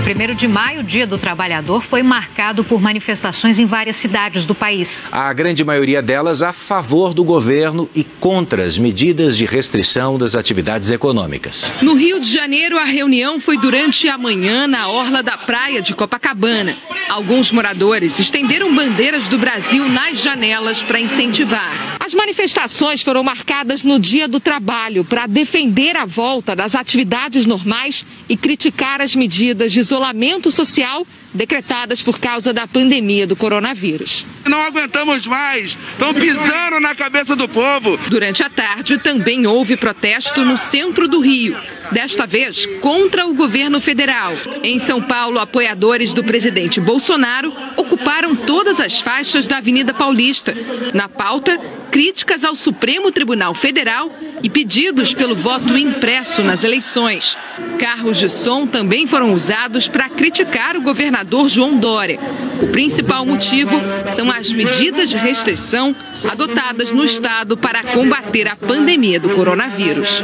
1º de maio, Dia do Trabalhador, foi marcado por manifestações em várias cidades do país. A grande maioria delas a favor do governo e contra as medidas de restrição das atividades econômicas. No Rio de Janeiro, a reunião foi durante a manhã na orla da praia de Copacabana. Alguns moradores estenderam bandeiras do Brasil nas janelas para incentivar. As manifestações foram marcadas no Dia do Trabalho para defender a volta das atividades normais e criticar as medidas de isolamento social decretadas por causa da pandemia do coronavírus. Não aguentamos mais, estão pisando na cabeça do povo. Durante a tarde também houve protesto no centro do Rio, desta vez contra o governo federal. Em São Paulo, apoiadores do presidente Bolsonaro ocuparam todas as faixas da Avenida Paulista. Na pauta, críticas ao Supremo Tribunal Federal e pedidos pelo voto impresso nas eleições. Carros de som também foram usados para criticar o governador João Dória. O principal motivo são as medidas de restrição adotadas no estado para combater a pandemia do coronavírus.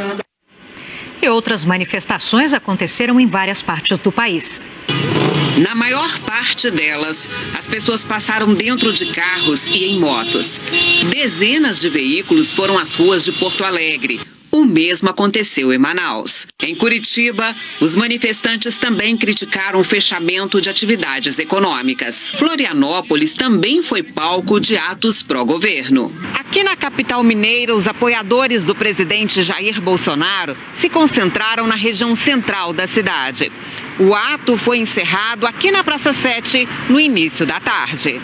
E outras manifestações aconteceram em várias partes do país. Na maior parte delas, as pessoas passaram dentro de carros e em motos. Dezenas de veículos foram às ruas de Porto Alegre. O mesmo aconteceu em Manaus. Em Curitiba, os manifestantes também criticaram o fechamento de atividades econômicas. Florianópolis também foi palco de atos pró-governo. Aqui na capital mineira, os apoiadores do presidente Jair Bolsonaro se concentraram na região central da cidade. O ato foi encerrado aqui na Praça 7, no início da tarde.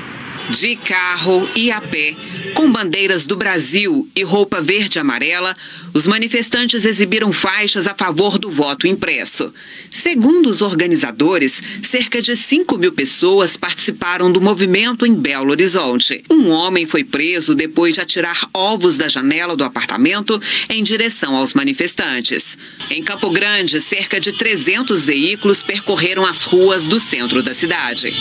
De carro e a pé, com bandeiras do Brasil e roupa verde e amarela, os manifestantes exibiram faixas a favor do voto impresso. Segundo os organizadores, cerca de 5.000 pessoas participaram do movimento em Belo Horizonte. Um homem foi preso depois de atirar ovos da janela do apartamento em direção aos manifestantes. Em Campo Grande, cerca de 300 veículos percorreram as ruas do centro da cidade.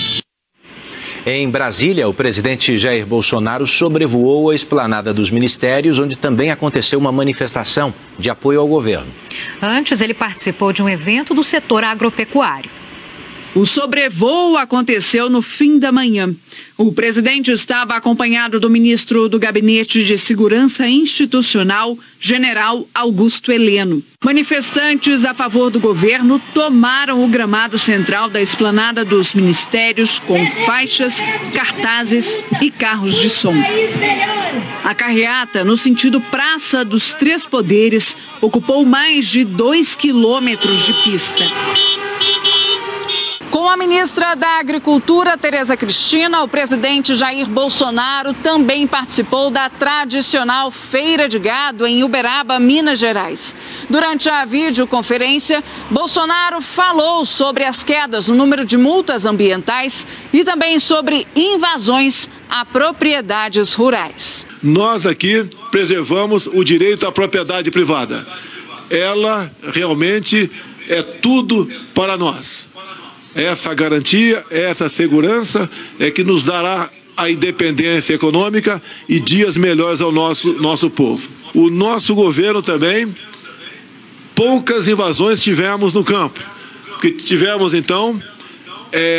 Em Brasília, o presidente Jair Bolsonaro sobrevoou a esplanada dos ministérios, onde também aconteceu uma manifestação de apoio ao governo. Antes, ele participou de um evento do setor agropecuário. O sobrevoo aconteceu no fim da manhã. O presidente estava acompanhado do ministro do Gabinete de Segurança Institucional, general Augusto Heleno. Manifestantes a favor do governo tomaram o gramado central da esplanada dos ministérios com faixas, cartazes e carros de som. A carreata, no sentido Praça dos Três Poderes, ocupou mais de 2 quilômetros de pista. Com a ministra da Agricultura, Tereza Cristina, o presidente Jair Bolsonaro também participou da tradicional Feira de Gado em Uberaba, Minas Gerais. Durante a videoconferência, Bolsonaro falou sobre as quedas no número de multas ambientais e também sobre invasões a propriedades rurais. Nós aqui preservamos o direito à propriedade privada. Ela realmente é tudo para nós. Essa garantia, essa segurança é que nos dará a independência econômica e dias melhores ao nosso povo. O nosso governo também, poucas invasões tivemos no campo, porque tivemos então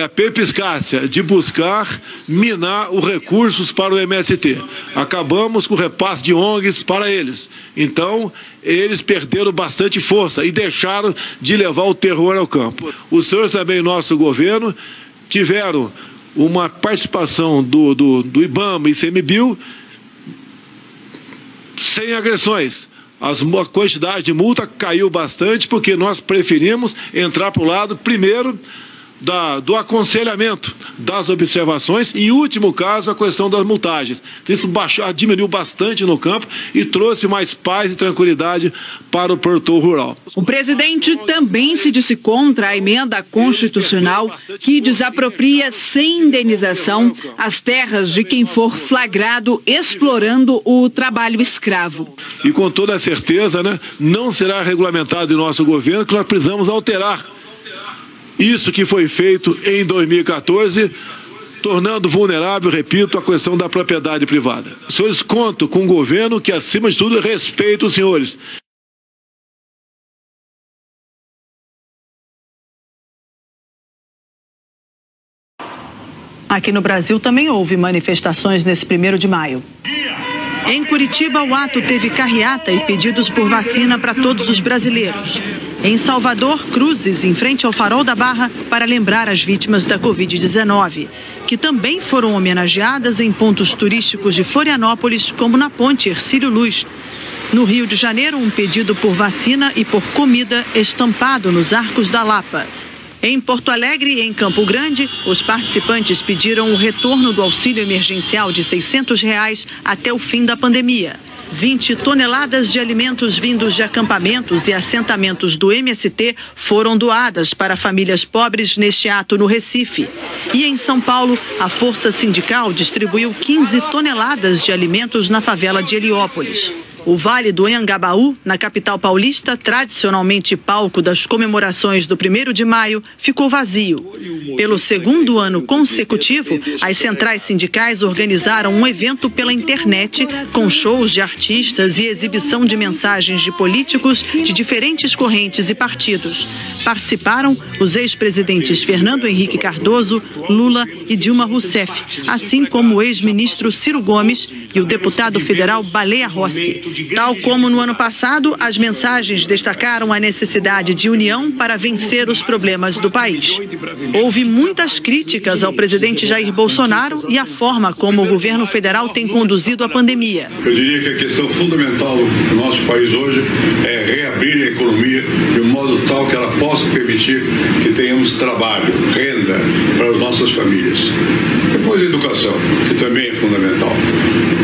a perspicácia de buscar minar os recursos para o MST. Acabamos com o repasse de ONGs para eles. Então, eles perderam bastante força e deixaram de levar o terror ao campo. Os senhores também, nosso governo, tiveram uma participação do IBAMA e ICMBio sem agressões. A quantidade de multa caiu bastante porque nós preferimos entrar para o lado, primeiro, do aconselhamento, das observações e, último caso, a questão das multagens. Então, isso diminuiu bastante no campo e trouxe mais paz e tranquilidade para o produtor rural. O presidente também se disse contra a emenda constitucional que desapropria sem indenização as terras de quem for flagrado explorando o trabalho escravo. E com toda certeza, não será regulamentado em nosso governo que nós precisamos alterar isso que foi feito em 2014, tornando vulnerável, repito, a questão da propriedade privada. Os senhores contam com um governo que, acima de tudo, respeita os senhores. Aqui no Brasil também houve manifestações nesse 1º de maio. Em Curitiba, o ato teve carreata e pedidos por vacina para todos os brasileiros. Em Salvador, cruzes em frente ao Farol da Barra para lembrar as vítimas da Covid-19, que também foram homenageadas em pontos turísticos de Florianópolis, como na Ponte Hercílio Luz. No Rio de Janeiro, um pedido por vacina e por comida estampado nos Arcos da Lapa. Em Porto Alegre e em Campo Grande, os participantes pediram o retorno do auxílio emergencial de R$ 600 até o fim da pandemia. 20 toneladas de alimentos vindos de acampamentos e assentamentos do MST foram doadas para famílias pobres neste ato no Recife. E em São Paulo, a Força Sindical distribuiu 15 toneladas de alimentos na favela de Heliópolis. O Vale do Anhangabaú, na capital paulista, tradicionalmente palco das comemorações do 1º de maio, ficou vazio. Pelo 2º ano consecutivo, as centrais sindicais organizaram um evento pela internet com shows de artistas e exibição de mensagens de políticos de diferentes correntes e partidos. Participaram os ex-presidentes Fernando Henrique Cardoso, Lula e Dilma Rousseff, assim como o ex-ministro Ciro Gomes e o deputado federal Baleia Rossi. Tal como no ano passado, as mensagens destacaram a necessidade de união para vencer os problemas do país. Houve muitas críticas ao presidente Jair Bolsonaro e à forma como o governo federal tem conduzido a pandemia. Eu diria que a questão fundamental do nosso país hoje é reabrir a economia de um modo tal que ela possa permitir que tenhamos trabalho, renda para as nossas famílias. Depois a educação, que também é fundamental.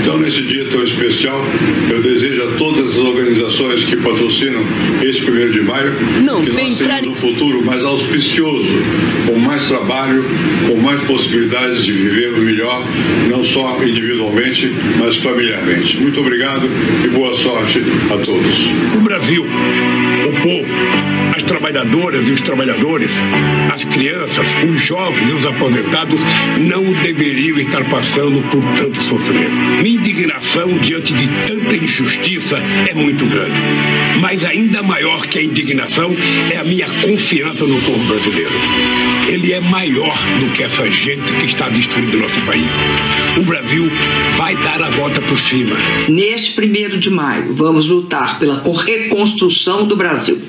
Então, nesse dia tão especial, eu desejo a todas as organizações que patrocinam esse 1º de maio que nós tenhamos um futuro mais auspicioso, com mais trabalho, com mais possibilidades de viver o melhor, não só individualmente, mas familiarmente. Muito obrigado e boa sorte a todos. O Brasil, o povo, as trabalhadoras e os trabalhadores, as crianças, os jovens e os aposentados não deveriam estar passando por tanto sofrimento. Minha indignação diante de tanta injustiça é muito grande. Mas ainda maior que a indignação é a minha confiança no povo brasileiro. Ele é maior do que essa gente que está destruindo o nosso país. O Brasil vai dar a volta por cima. Neste 1º de maio, vamos lutar pela reconstrução do Brasil.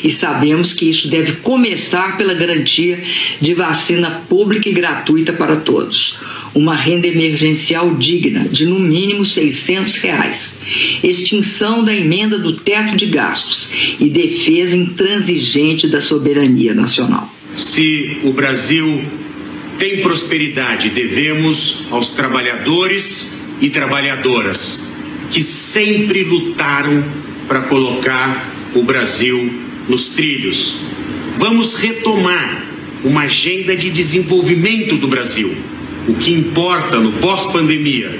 E sabemos que isso deve começar pela garantia de vacina pública e gratuita para todos. Uma renda emergencial digna de no mínimo R$ 600. Extinção da emenda do teto de gastos e defesa intransigente da soberania nacional. Se o Brasil tem prosperidade, devemos aos trabalhadores e trabalhadoras que sempre lutaram para colocar o Brasil nos trilhos. Vamos retomar uma agenda de desenvolvimento do Brasil. O que importa no pós-pandemia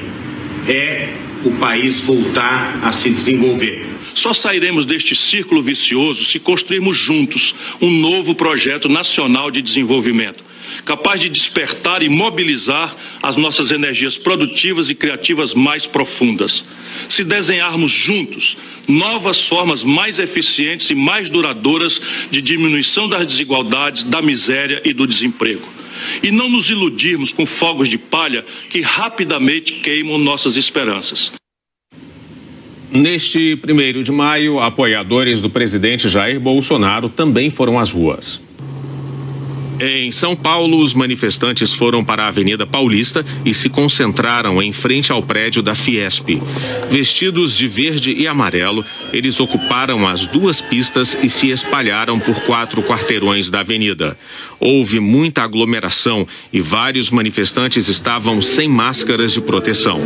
é o país voltar a se desenvolver. Só sairemos deste círculo vicioso se construirmos juntos um novo projeto nacional de desenvolvimento, capaz de despertar e mobilizar as nossas energias produtivas e criativas mais profundas. Se desenharmos juntos novas formas mais eficientes e mais duradouras de diminuição das desigualdades, da miséria e do desemprego. E não nos iludirmos com fogos de palha que rapidamente queimam nossas esperanças. Neste 1º de maio, apoiadores do presidente Jair Bolsonaro também foram às ruas. Em São Paulo, os manifestantes foram para a Avenida Paulista e se concentraram em frente ao prédio da Fiesp. Vestidos de verde e amarelo, eles ocuparam as 2 pistas e se espalharam por 4 quarteirões da avenida. Houve muita aglomeração e vários manifestantes estavam sem máscaras de proteção.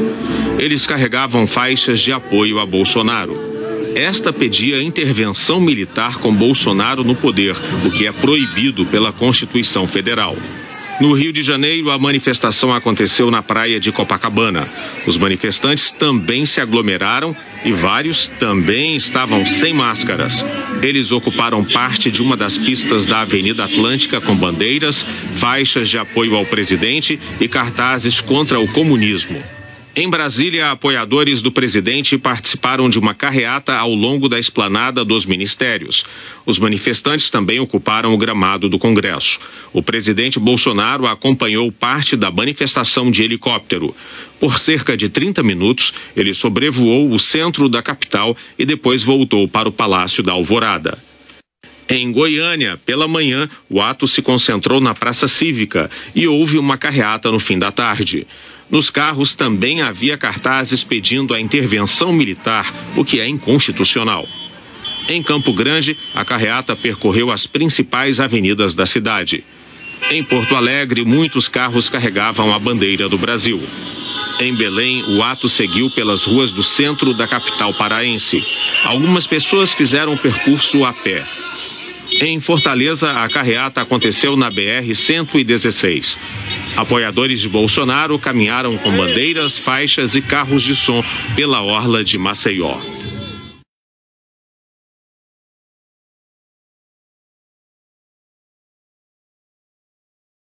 Eles carregavam faixas de apoio a Bolsonaro. Esta pedia intervenção militar com Bolsonaro no poder, o que é proibido pela Constituição Federal. No Rio de Janeiro, a manifestação aconteceu na praia de Copacabana. Os manifestantes também se aglomeraram e vários também estavam sem máscaras. Eles ocuparam parte de uma das pistas da Avenida Atlântica com bandeiras, faixas de apoio ao presidente e cartazes contra o comunismo. Em Brasília, apoiadores do presidente participaram de uma carreata ao longo da esplanada dos ministérios. Os manifestantes também ocuparam o gramado do Congresso. O presidente Bolsonaro acompanhou parte da manifestação de helicóptero. Por cerca de 30 minutos, ele sobrevoou o centro da capital e depois voltou para o Palácio da Alvorada. Em Goiânia, pela manhã, o ato se concentrou na Praça Cívica e houve uma carreata no fim da tarde. Nos carros também havia cartazes pedindo a intervenção militar, o que é inconstitucional. Em Campo Grande, a carreata percorreu as principais avenidas da cidade. Em Porto Alegre, muitos carros carregavam a bandeira do Brasil. Em Belém, o ato seguiu pelas ruas do centro da capital paraense. Algumas pessoas fizeram o percurso a pé. Em Fortaleza, a carreata aconteceu na BR-116. Apoiadores de Bolsonaro caminharam com bandeiras, faixas e carros de som pela orla de Maceió.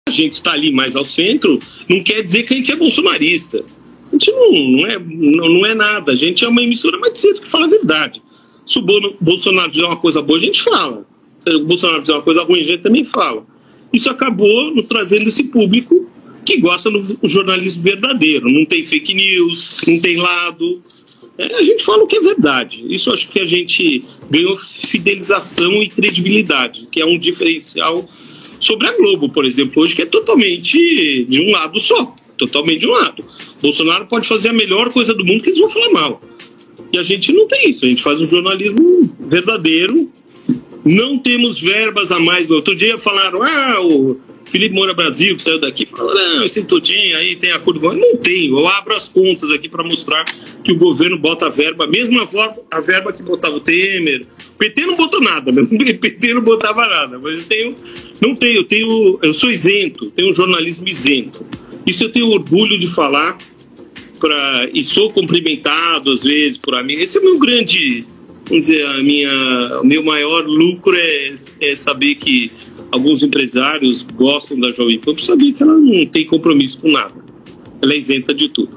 A gente está ali mais ao centro, não quer dizer que a gente é bolsonarista. A gente não é nada. A gente é uma emissora mais de centro que fala a verdade. Se o Bolsonaro fizer uma coisa boa, a gente fala. Se o Bolsonaro fizer uma coisa ruim, a gente também fala. Isso acabou nos trazendo esse público que gosta do jornalismo verdadeiro. Não tem fake news, não tem lado. A gente fala o que é verdade. Isso acho que a gente ganhou fidelização e credibilidade, que é um diferencial sobre a Globo, por exemplo, hoje, que é totalmente de um lado só. Totalmente de um lado. Bolsonaro pode fazer a melhor coisa do mundo que eles vão falar mal. E a gente não tem isso. A gente faz um jornalismo verdadeiro. Não temos verbas a mais. Outro dia falaram, o Felipe Moura Brasil, que saiu daqui, falou, não, esse tudinho aí tem acordo. Não tem. Eu abro as contas aqui para mostrar que o governo bota a verba, mesmo a verba que botava o Temer. O PT não botou nada, o PT não botava nada. Mas eu sou isento, tenho um jornalismo isento. Isso eu tenho orgulho de falar e sou cumprimentado às vezes por amigos. Esse é o meu grande... Vamos dizer, o meu maior lucro é saber que alguns empresários gostam da Jovem Pan, por saber que ela não tem compromisso com nada. Ela é isenta de tudo.